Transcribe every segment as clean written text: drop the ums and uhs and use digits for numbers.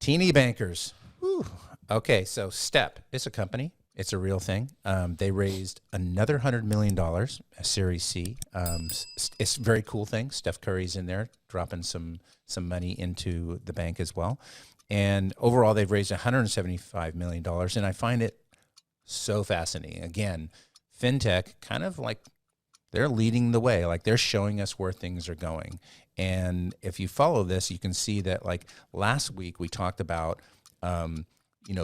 Teeny bankers. Whew. Okay, so Step is a company. It's a real thing. They raised another $100 million, a Series C. It's a very cool thing. Steph Curry's in there dropping some money into the bank as well. And overall, they've raised $175 million. And I find it so fascinating. Again, fintech kind of like they're leading the way. Like they're showing us where things are going. And if you follow this, you can see that like last week we talked about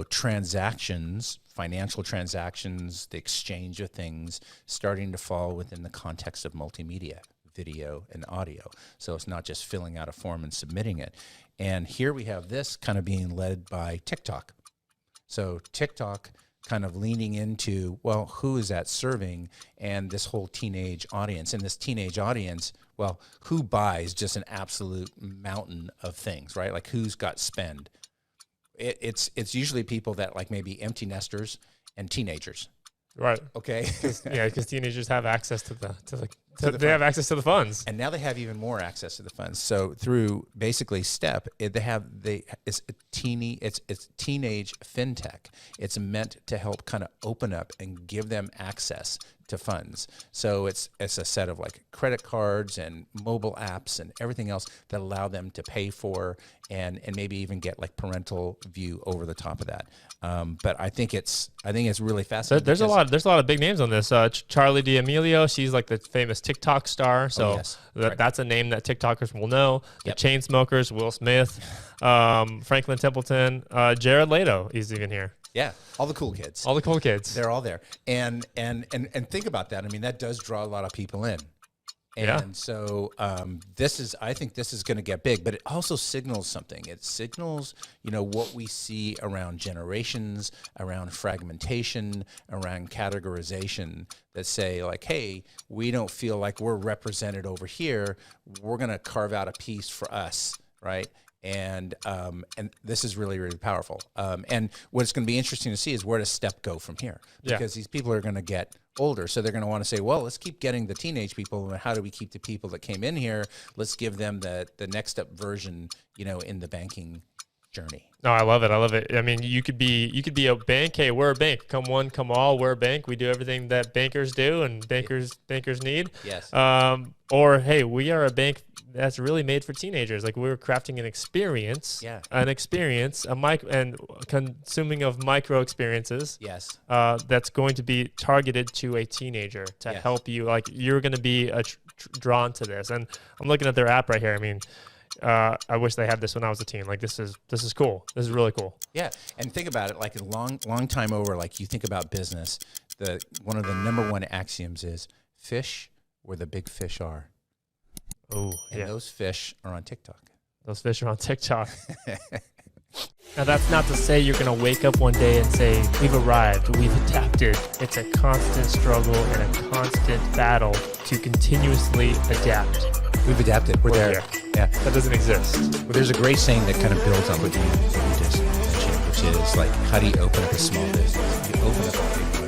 transactions, financial transactions, the exchange of things starting to fall within the context of multimedia, video and audio. So it's not just filling out a form and submitting it. And here we have this kind of being led by TikTok. So TikTok kind of leaning into, well, who is that serving? And this whole teenage audience. And this teenage audience, well, who buys just an absolute mountain of things, right? Like who's got spend? It's usually people that like maybe empty nesters and teenagers. Right. Okay. Because teenagers have access to they have access to the funds, and now they have even more access to the funds. So through basically Step, it's teenage fintech. It's meant to help kind of open up and give them access to funds. So it's a set of like credit cards and mobile apps and everything else that allow them to pay for and maybe even get like parental view over the top of that. But I think it's really fascinating. There's a lot of big names on this. Charli D'Amelio, she's like the famous TikTok star. So that's a name that TikTokers will know. The Chainsmokers, Will Smith, Franklin Templeton, Jared Leto is even here. Yeah, all the cool kids. All the cool kids. They're all there. And think about that. I mean, that does draw a lot of people in. And so I think this is going to get big, but it also signals something. It signals, what we see around generations, around fragmentation, around categorization that say like, hey, we don't feel like we're represented over here. We're going to carve out a piece for us, right? And this is really, really powerful. And what's going to be interesting to see is where does Step go from here? Because these people are going to get older. So they're going to want to say, well, let's keep getting the teenage people. And how do we keep the people that came in here? Let's give them the next up version, in the banking journey. No, I love it. I mean, you could be a bank. Hey, we're a bank. Come one, come all. We're a bank. We do everything that bankers do and bankers need. Yes. Or hey, we are a bank that's really made for teenagers. Like we're crafting an experience, and consuming of micro experiences. Yes. That's going to be targeted to a teenager to help you. Like you're going to be drawn to this. And I'm looking at their app right here. I mean, I wish they had this when I was a teen. Like this is cool. This is really cool. Yeah, and think about it. Like a long time over. Like you think about business. One of the number one axioms is fish where the big fish are. Oh, and those fish are on TikTok. Those fish are on TikTok. Now, that's not to say you're going to wake up one day and say, we've arrived, we've adapted. It's a constant struggle and a constant battle to continuously adapt. We've adapted. We're there. Yeah. That doesn't exist. Well, there's a great saying that kind of builds on what you just mentioned, which is like, how do you open up a small business? You open up a big